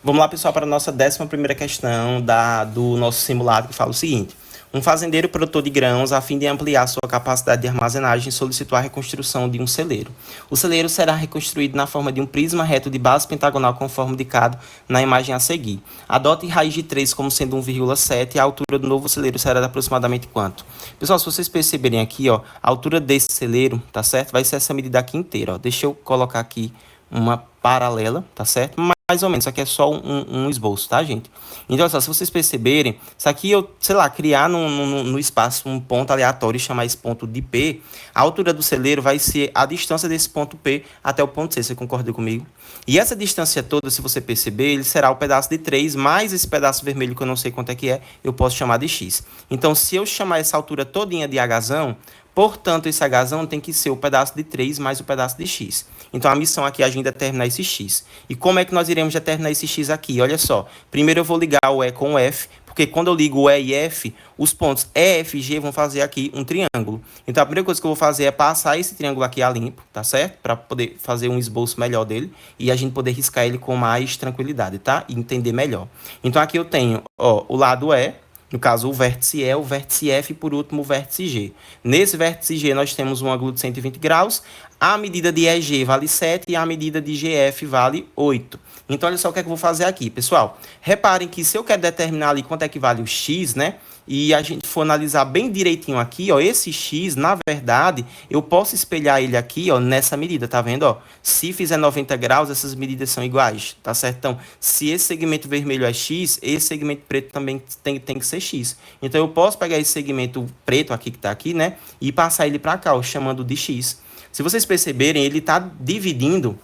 Vamos lá, pessoal, para a nossa 11ª questão do nosso simulado, que fala o seguinte. Um fazendeiro produtor de grãos, a fim de ampliar sua capacidade de armazenagem, solicitou a reconstrução de um celeiro. O celeiro será reconstruído na forma de um prisma reto de base pentagonal conforme indicado na imagem a seguir. Adote raiz de 3 como sendo 1,7 e a altura do novo celeiro será de aproximadamente quanto? Pessoal, se vocês perceberem aqui, ó, a altura desse celeiro, tá certo? Vai ser essa medida aqui inteira, ó. Deixa eu colocar aqui uma paralela, tá certo? Mais ou menos, isso aqui é só um esboço, tá, gente? Então, olha só, se vocês perceberem, isso aqui eu, sei lá, criar no espaço um ponto aleatório e chamar esse ponto de P, a altura do celeiro vai ser a distância desse ponto P até o ponto C, você concorda comigo? E essa distância toda, se você perceber, ele será o pedaço de 3, mais esse pedaço vermelho que eu não sei quanto é que é, eu posso chamar de X. Então, se eu chamar essa altura todinha de Hzão, portanto, esse Hzão tem que ser o pedaço de 3 mais o pedaço de X. Então, a missão aqui é a gente determinar esse X. E como é que nós iremos determinar esse X aqui? Olha só. Primeiro eu vou ligar o E com o F, porque quando eu ligo o E e F, os pontos E, F e G vão fazer aqui um triângulo. Então, a primeira coisa que eu vou fazer é passar esse triângulo aqui a limpo, tá certo? Para poder fazer um esboço melhor dele e a gente poder riscar ele com mais tranquilidade, tá? E entender melhor. Então, aqui eu tenho, ó, o lado E, no caso, o vértice E, o vértice F e, por último, o vértice G. Nesse vértice G, nós temos um ângulo de 120 graus. A medida de EG vale 7 e a medida de GF vale 8. Então, olha só o que é que eu vou fazer aqui, pessoal. Reparem que se eu quero determinar ali quanto é que vale o X, né? E a gente for analisar bem direitinho aqui, ó, esse X, na verdade, eu posso espelhar ele aqui, ó, nessa medida, tá vendo, ó? Se fizer 90 graus, essas medidas são iguais, tá certo? Então, se esse segmento vermelho é X, esse segmento preto também tem que ser X. Então, eu posso pegar esse segmento preto aqui, que tá aqui, né? E passar ele para cá, ó, chamando de X. Se vocês perceberem, ele tá dividindo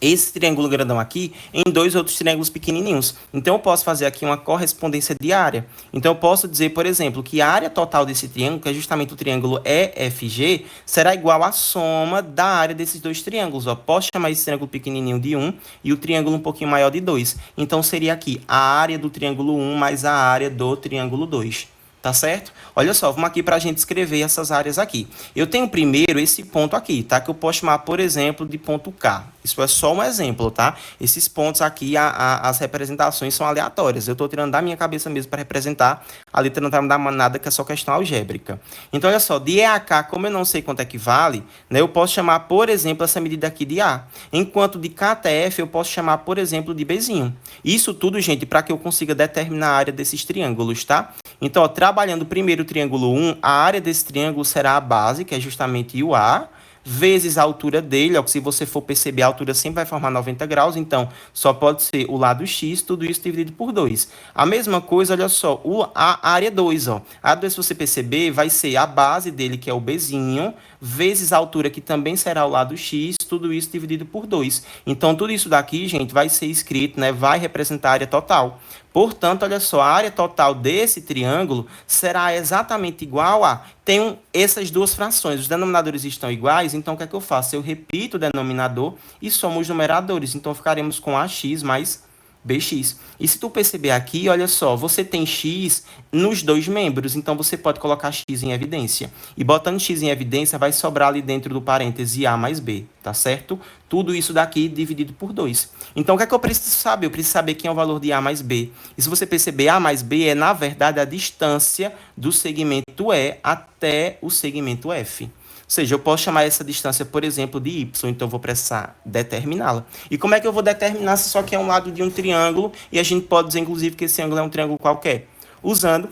esse triângulo grandão aqui em dois outros triângulos pequenininhos. Então, eu posso fazer aqui uma correspondência de área. Então, eu posso dizer, por exemplo, que a área total desse triângulo, que é justamente o triângulo EFG, será igual à soma da área desses dois triângulos. Ó. Posso chamar esse triângulo pequenininho de 1 e o triângulo um pouquinho maior de 2. Então, seria aqui a área do triângulo 1 mais a área do triângulo 2. Tá certo? Olha só, vamos aqui para a gente escrever essas áreas aqui. Eu tenho primeiro esse ponto aqui, tá? Que eu posso chamar, por exemplo, de ponto K. Isso é só um exemplo, tá? Esses pontos aqui, as representações são aleatórias. Eu estou tirando da minha cabeça mesmo para representar. A letra não vai me dar nada, que é só questão algébrica. Então, olha só, de E a K, como eu não sei quanto é que vale, né? Eu posso chamar, por exemplo, essa medida aqui de A. Enquanto de K até F, eu posso chamar, por exemplo, de Bzinho. Isso tudo, gente, para que eu consiga determinar a área desses triângulos, tá? Então, ó, trabalhando primeiro o triângulo 1, a área desse triângulo será a base, que é justamente o A, vezes a altura dele, ó, que se você for perceber, a altura sempre vai formar 90 graus, então só pode ser o lado X, tudo isso dividido por 2. A mesma coisa, olha só, a área 2, ó. A área 2, se você perceber, vai ser a base dele, que é o Bzinho, vezes a altura, que também será o lado X, tudo isso dividido por 2. Então, tudo isso daqui, gente, vai ser escrito, né, vai representar a área total. Portanto, olha só, a área total desse triângulo será exatamente igual a... Tenho essas duas frações, os denominadores estão iguais, então o que é que eu faço? Eu repito o denominador e somo os numeradores, então ficaremos com AX mais BX. E se tu perceber aqui, olha só, você tem X nos dois membros, então você pode colocar X em evidência. E botando X em evidência, vai sobrar ali dentro do parêntese A mais B, tá certo? Tudo isso daqui dividido por 2. Então, o que é que eu preciso saber? Eu preciso saber quem é o valor de A mais B. E se você perceber, A mais B é, na verdade, a distância do segmento E até o segmento F. Ou seja, eu posso chamar essa distância, por exemplo, de y, então eu vou precisar determiná-la. E como é que eu vou determinar se só que é um lado de um triângulo e a gente pode dizer, inclusive, que esse ângulo é um triângulo qualquer? Usando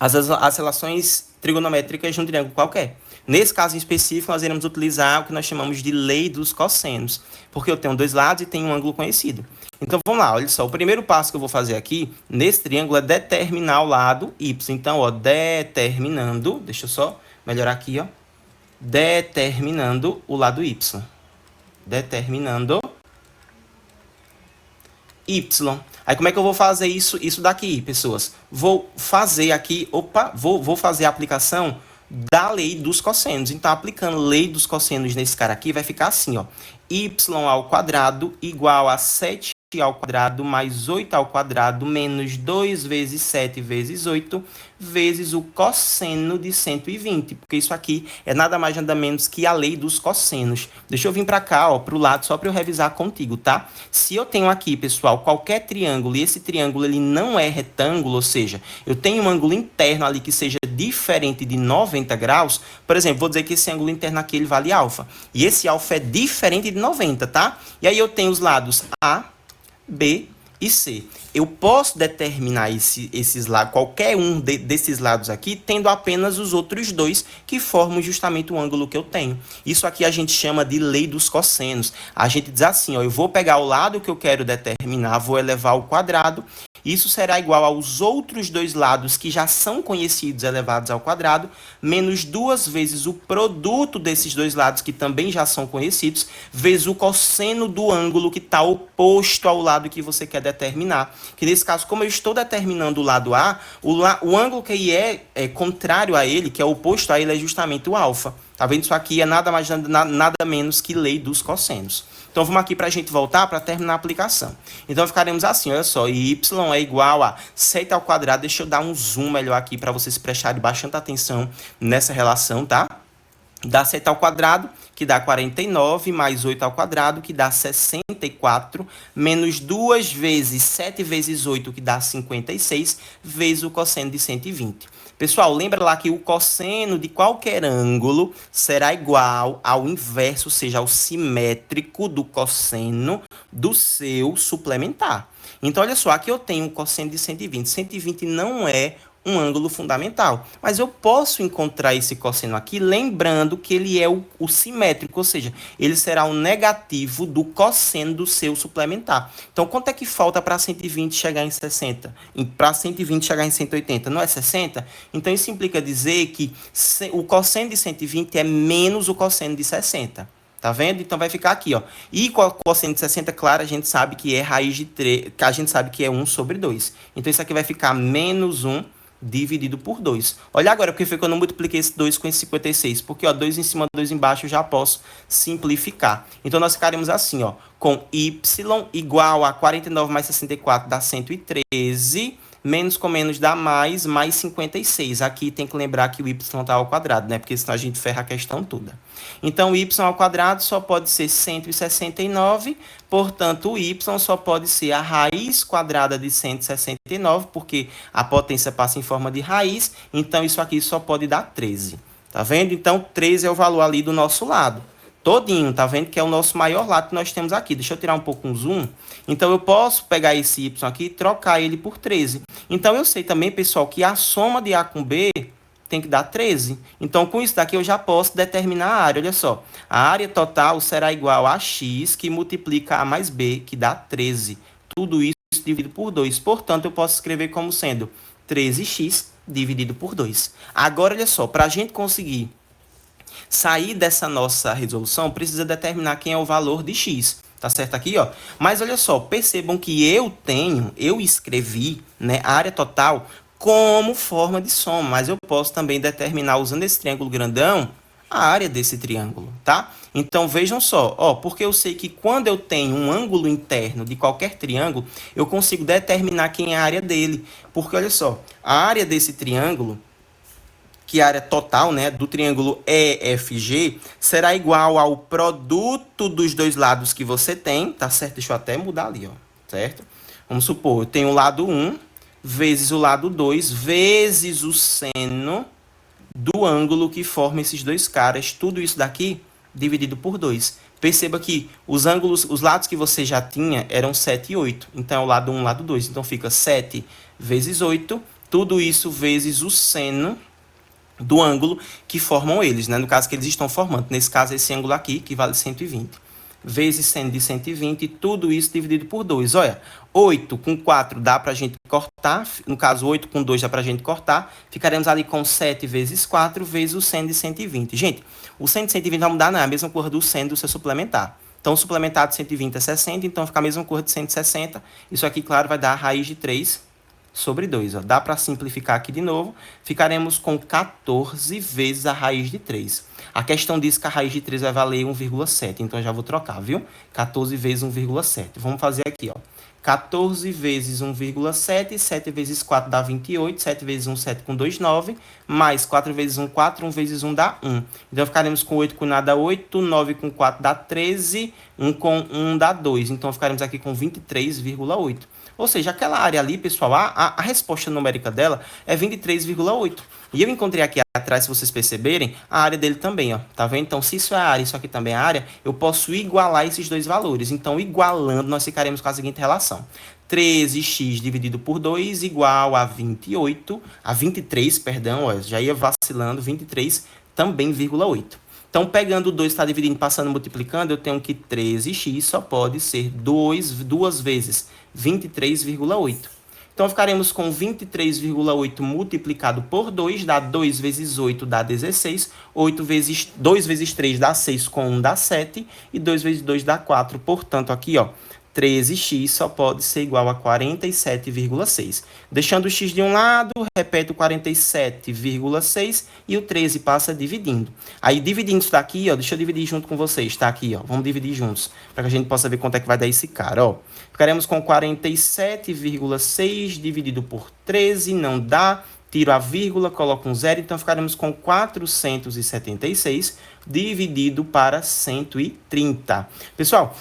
as relações trigonométricas de um triângulo qualquer. Nesse caso em específico, nós iremos utilizar o que nós chamamos de lei dos cossenos, porque eu tenho dois lados e tenho um ângulo conhecido. Então, vamos lá, olha só, o primeiro passo que eu vou fazer aqui, nesse triângulo, é determinar o lado y. Então, ó, determinando, deixa eu só melhorar aqui, ó, determinando o lado y. Determinando y. Aí, como é que eu vou fazer isso daqui, pessoas? Vou fazer aqui, vou fazer a aplicação da lei dos cossenos. Então, aplicando lei dos cossenos nesse cara aqui, vai ficar assim, ó. Y ao quadrado igual a 7 ao quadrado mais 8 ao quadrado menos 2 vezes 7 vezes 8 vezes o cosseno de 120, porque isso aqui é nada mais nada menos que a lei dos cossenos. Deixa eu vir para cá, ó, para o lado, só para eu revisar contigo, tá? Se eu tenho aqui, pessoal, qualquer triângulo e esse triângulo ele não é retângulo, ou seja, eu tenho um ângulo interno ali que seja diferente de 90 graus, por exemplo, vou dizer que esse ângulo interno aqui ele vale alfa, e esse alfa é diferente de 90, tá? E aí eu tenho os lados A, B e C. Eu posso determinar esses lados, qualquer um desses lados aqui, tendo apenas os outros dois que formam justamente o ângulo que eu tenho. Isso aqui a gente chama de lei dos cossenos. A gente diz assim, ó, eu vou pegar o lado que eu quero determinar, vou elevar ao quadrado, isso será igual aos outros dois lados que já são conhecidos elevados ao quadrado, menos 2 vezes o produto desses dois lados que também já são conhecidos, vezes o cosseno do ângulo que está oposto ao lado que você quer determinar. Que nesse caso, como eu estou determinando o lado A, o ângulo que é contrário a ele, que é oposto a ele, é justamente o alfa. Tá vendo? Isso aqui é nada mais nada menos que lei dos cossenos. Então, vamos aqui para a gente voltar para terminar a aplicação. Então, ficaremos assim, olha só, y é igual a 7 ao quadrado. Deixa eu dar um zoom melhor aqui para vocês prestarem bastante atenção nessa relação, tá? Dá 7 ao quadrado, que dá 49, mais 8 ao quadrado, que dá 64, menos 2 vezes 7 vezes 8, que dá 56, vezes o cosseno de 120. Pessoal, lembra lá que o cosseno de qualquer ângulo será igual ao inverso, ou seja, ao simétrico do cosseno do seu suplementar. Então, olha só, aqui eu tenho um cosseno de 120. 120 não é um ângulo fundamental, mas eu posso encontrar esse cosseno aqui, lembrando que ele é o simétrico, ou seja, ele será o negativo do cosseno do seu suplementar. Então, quanto é que falta para 120 chegar em 60? Para 120 chegar em 180? Não é 60? Então, isso implica dizer que o cosseno de 120 é menos o cosseno de 60. Tá vendo? Então vai ficar aqui, ó. E com o cosseno de 60, claro, a gente sabe que é raiz de 3, que a gente sabe que é 1 sobre 2. Então isso aqui vai ficar menos 1 dividido por 2. Olha agora, porque foi que eu não multipliquei esse 2 com esse 56. Porque, ó, 2 em cima, 2 embaixo, eu já posso simplificar. Então, nós ficaremos assim, ó, com y igual a 49 mais 64 dá 113, menos com menos dá mais 56. Aqui tem que lembrar que o y está ao quadrado, né? Porque senão a gente ferra a questão toda. Então, y ao quadrado só pode ser 169, portanto, o y só pode ser a raiz quadrada de 169, porque a potência passa em forma de raiz, então isso aqui só pode dar 13. Tá vendo? Então, 13 é o valor ali do nosso lado. Todinho, tá vendo? Que é o nosso maior lado que nós temos aqui. Deixa eu tirar um pouco um zoom. Então, eu posso pegar esse y aqui e trocar ele por 13. Então, eu sei também, pessoal, que a soma de A com B tem que dar 13. Então, com isso daqui, eu já posso determinar a área. Olha só. A área total será igual a x, que multiplica A mais B, que dá 13. Tudo isso dividido por 2. Portanto, eu posso escrever como sendo 13x dividido por 2. Agora, olha só. Para a gente conseguir sair dessa nossa resolução, precisa determinar quem é o valor de x. Tá certo aqui, ó? Mas olha só, percebam que eu escrevi, né, a área total como forma de soma, mas eu posso também determinar, usando esse triângulo grandão, a área desse triângulo, tá? Então, vejam só, ó, porque eu sei que quando eu tenho um ângulo interno de qualquer triângulo, eu consigo determinar quem é a área dele. Porque, olha só, a área desse triângulo, que a área total, né, do triângulo EFG, será igual ao produto dos dois lados que você tem, tá certo? Deixa eu até mudar ali, ó, certo? Vamos supor, eu tenho o lado 1 vezes o lado 2 vezes o seno do ângulo que forma esses dois caras, tudo isso daqui dividido por 2. Perceba que os ângulos, os lados que você já tinha eram 7 e 8. Então, é o lado 1, lado 2. Então, fica 7 vezes 8, tudo isso vezes o seno do ângulo que formam eles, né? No caso que eles estão formando. Nesse caso, esse ângulo aqui, que vale 120. Vezes seno de 120, tudo isso dividido por 2. Olha, 8 com 4 dá para a gente cortar. No caso, 8 com 2 dá para a gente cortar. Ficaremos ali com 7 vezes 4 vezes o seno de 120. Gente, o seno de 120 vai mudar, não é a mesma cor do seno do seu suplementar. Então, o suplementar de 120 é 60, então fica a mesma cor de 160. Isso aqui, claro, vai dar a raiz de 3 sobre 2. Ó. Dá para simplificar aqui de novo. Ficaremos com 14 vezes a raiz de 3. A questão diz que a raiz de 3 vai valer 1,7. Então, eu já vou trocar, viu? 14 vezes 1,7. Vamos fazer aqui, ó. 14 vezes 1,7, 7 vezes 4 dá 28, 7 vezes 1, 7 com 2, 9, mais 4 vezes 1, 4, 1 vezes 1 dá 1. Então, ficaremos com 8 com nada 8, 9 com 4 dá 13, 1 com 1 dá 2. Então, ficaremos aqui com 23,8. Ou seja, aquela área ali, pessoal, a resposta numérica dela é 23,8. E eu encontrei aqui atrás, se vocês perceberem, a área dele também, ó. Tá vendo? Então, se isso é a área e isso aqui também é a área, eu posso igualar esses dois valores. Então, igualando, nós ficaremos com a seguinte relação. 13x dividido por 2 igual a 28, a 23, perdão, ó, já ia vacilando, 23 também, 8. Então, pegando o 2, está dividindo, passando, multiplicando, eu tenho que 13x só pode ser duas vezes 23,8. Então, ficaremos com 23,8 multiplicado por 2, dá 2 vezes 8, dá 16. 2 vezes 3 dá 6, com 1 dá 7. E 2 vezes 2 dá 4. Portanto, aqui, ó, 13x só pode ser igual a 47,6. Deixando o x de um lado, repete o 47,6 e o 13 passa dividindo. Aí, dividindo isso daqui, ó, deixa eu dividir junto com vocês, tá aqui, ó. Vamos dividir juntos, para que a gente possa ver quanto é que vai dar esse cara, ó. Ficaremos com 47,6 dividido por 13, não dá. Tiro a vírgula, coloco um zero, então ficaremos com 476 dividido para 130. Pessoal,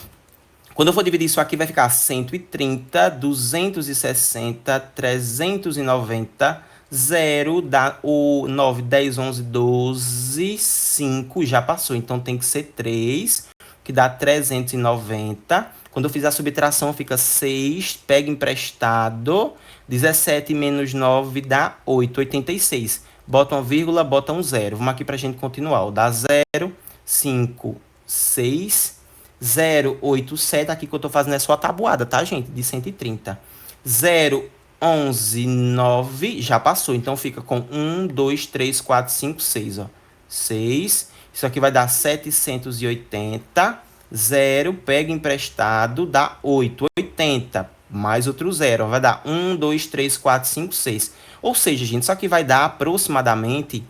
quando eu for dividir isso aqui, vai ficar 130, 260, 390, 0, dá o 9, 10, 11, 12, 5, já passou. Então, tem que ser 3, que dá 390. Quando eu fizer a subtração, fica 6, pega emprestado, 17 menos 9 dá 8, 86. Bota uma vírgula, bota um zero. Vamos aqui para a gente continuar. Dá 0, 5, 6... 087, aqui que eu tô fazendo é só a tabuada, tá, gente? De 130. 0, 11, 9, já passou. Então, fica com 1, 2, 3, 4, 5, 6, ó. 6. Isso aqui vai dar 780. 0, pega emprestado, dá 8. 80. Mais outro 0, ó. Vai dar 1, 2, 3, 4, 5, 6. Ou seja, gente, isso aqui vai dar aproximadamente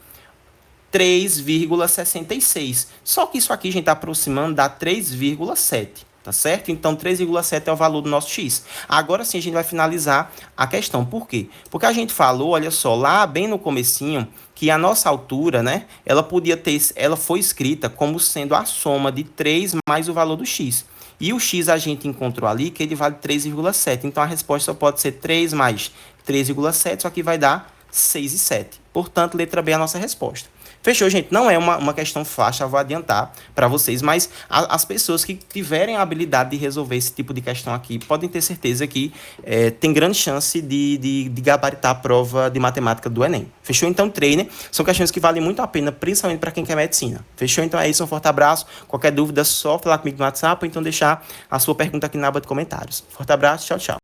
3,66. Só que isso aqui, a gente está aproximando, dá 3,7. Tá certo? Então, 3,7 é o valor do nosso x. Agora sim, a gente vai finalizar a questão. Por quê? Porque a gente falou, olha só, lá bem no comecinho, que a nossa altura, né, ela foi escrita como sendo a soma de 3 mais o valor do x. E o x a gente encontrou ali que ele vale 3,7. Então, a resposta só pode ser 3 mais 3,7, só que vai dar 6,7. Portanto, letra B é a nossa resposta. Fechou, gente? Não é uma questão fácil, eu vou adiantar para vocês, mas as pessoas que tiverem a habilidade de resolver esse tipo de questão aqui, podem ter certeza que tem grande chance de gabaritar a prova de matemática do Enem. Fechou? Então, treine. São questões que valem muito a pena, principalmente para quem quer medicina. Fechou? Então é isso, um forte abraço. Qualquer dúvida, só falar comigo no WhatsApp ou então deixar a sua pergunta aqui na aba de comentários. Forte abraço, tchau, tchau.